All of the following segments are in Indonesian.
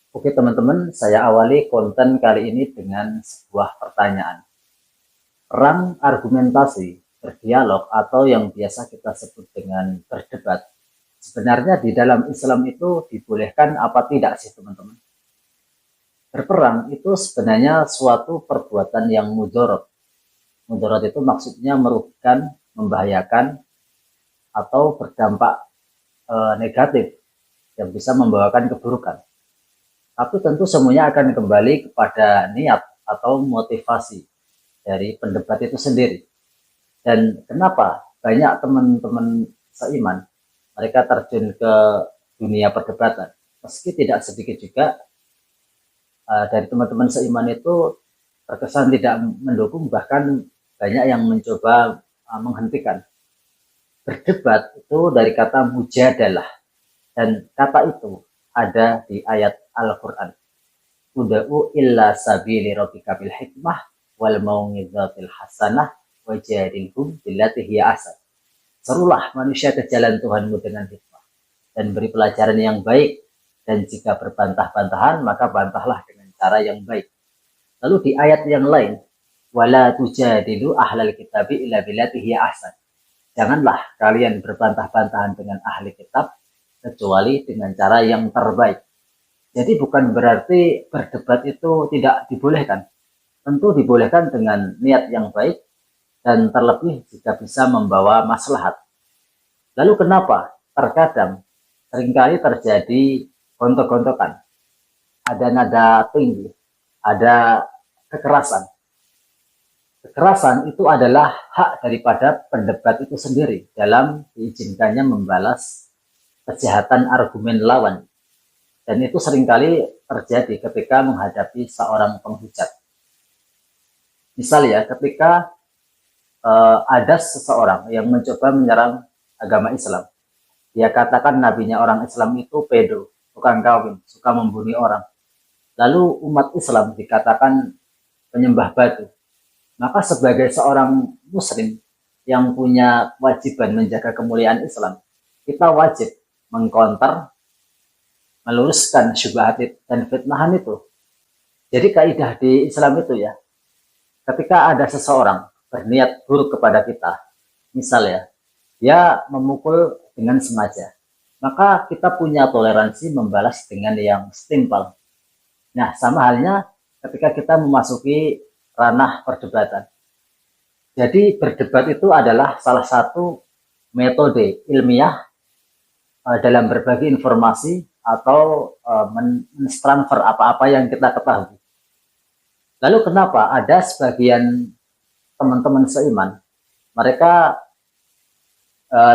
Oke teman-teman, saya awali konten kali ini dengan sebuah pertanyaan. Perang argumentasi, berdialog, atau yang biasa kita sebut dengan berdebat, sebenarnya di dalam Islam itu dibolehkan apa tidak sih teman-teman? Berperang itu sebenarnya suatu perbuatan yang mudorot. Mudorot itu maksudnya merugikan, membahayakan, atau berdampak negatif yang bisa membawakan keburukan. Tapi tentu semuanya akan kembali kepada niat atau motivasi dari pendebat itu sendiri. Dan kenapa banyak teman-teman seiman mereka terjun ke dunia perdebatan, meski tidak sedikit juga dari teman-teman seiman itu terkesan tidak mendukung, bahkan banyak yang mencoba menghentikan. Berdebat itu dari kata mujadalah, dan kata itu ada di ayat Al-Quran. Uda'u illa sabili rabbika bil hikmah wal mau'izatil hasanah wajadilhum billati hiya ahsan. Serulah manusia ke jalan Tuhanmu dengan hikmah dan beri pelajaran yang baik, dan jika berbantah-bantahan maka bantahlah dengan cara yang baik. Lalu di ayat yang lain, wala tujadilu ahlal kitabi illa billati hiya ahsan. Janganlah kalian berbantah-bantahan dengan ahli kitab kecuali dengan cara yang terbaik. Jadi bukan berarti berdebat itu tidak dibolehkan. Tentu dibolehkan dengan niat yang baik dan terlebih jika bisa membawa maslahat. Lalu kenapa terkadang seringkali terjadi gontok-gontokan, ada nada tinggi, ada kekerasan. Kekerasan itu adalah hak daripada pendebat itu sendiri dalam diizinkannya membalas kejahatan argumen lawan. Dan itu seringkali terjadi ketika menghadapi seorang penghujat. Misal ya, ketika ada seseorang yang mencoba menyerang agama Islam, dia katakan nabinya orang Islam itu pedo, tukang kawin, suka membunuh orang. Lalu umat Islam dikatakan penyembah batu. Maka sebagai seorang muslim yang punya kewajiban menjaga kemuliaan Islam, kita wajib mengkonter, meluruskan syubhat dan fitnahan itu. Jadi kaidah di Islam itu ya, ketika ada seseorang berniat buruk kepada kita, misal ya, dia memukul dengan sengaja, maka kita punya toleransi membalas dengan yang setimpal. Nah, sama halnya ketika kita memasuki ranah perdebatan. Jadi berdebat itu adalah salah satu metode ilmiah dalam berbagi informasi atau mentransfer apa-apa yang kita ketahui. Lalu kenapa ada sebagian teman-teman seiman mereka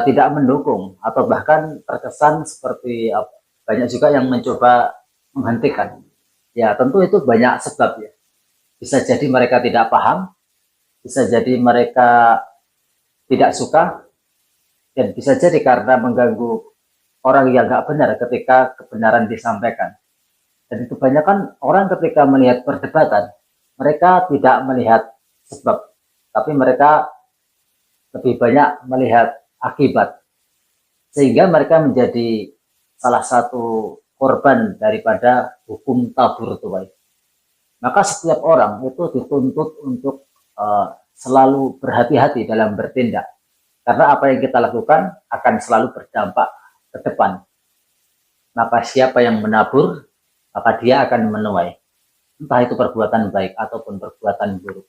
tidak mendukung atau bahkan terkesan seperti banyak juga yang mencoba menghentikan? Ya tentu itu banyak sebab ya. Bisa jadi mereka tidak paham, bisa jadi mereka tidak suka, dan bisa jadi karena mengganggu orang yang nggak benar ketika kebenaran disampaikan. Dan kebanyakan orang ketika melihat perdebatan, mereka tidak melihat sebab, tapi mereka lebih banyak melihat akibat. Sehingga mereka menjadi salah satu korban daripada hukum tabur tuai. Maka setiap orang itu dituntut untuk selalu berhati-hati dalam bertindak. Karena apa yang kita lakukan akan selalu berdampak ke depan. Maka siapa yang menabur, maka dia akan menuai. Entah itu perbuatan baik ataupun perbuatan buruk.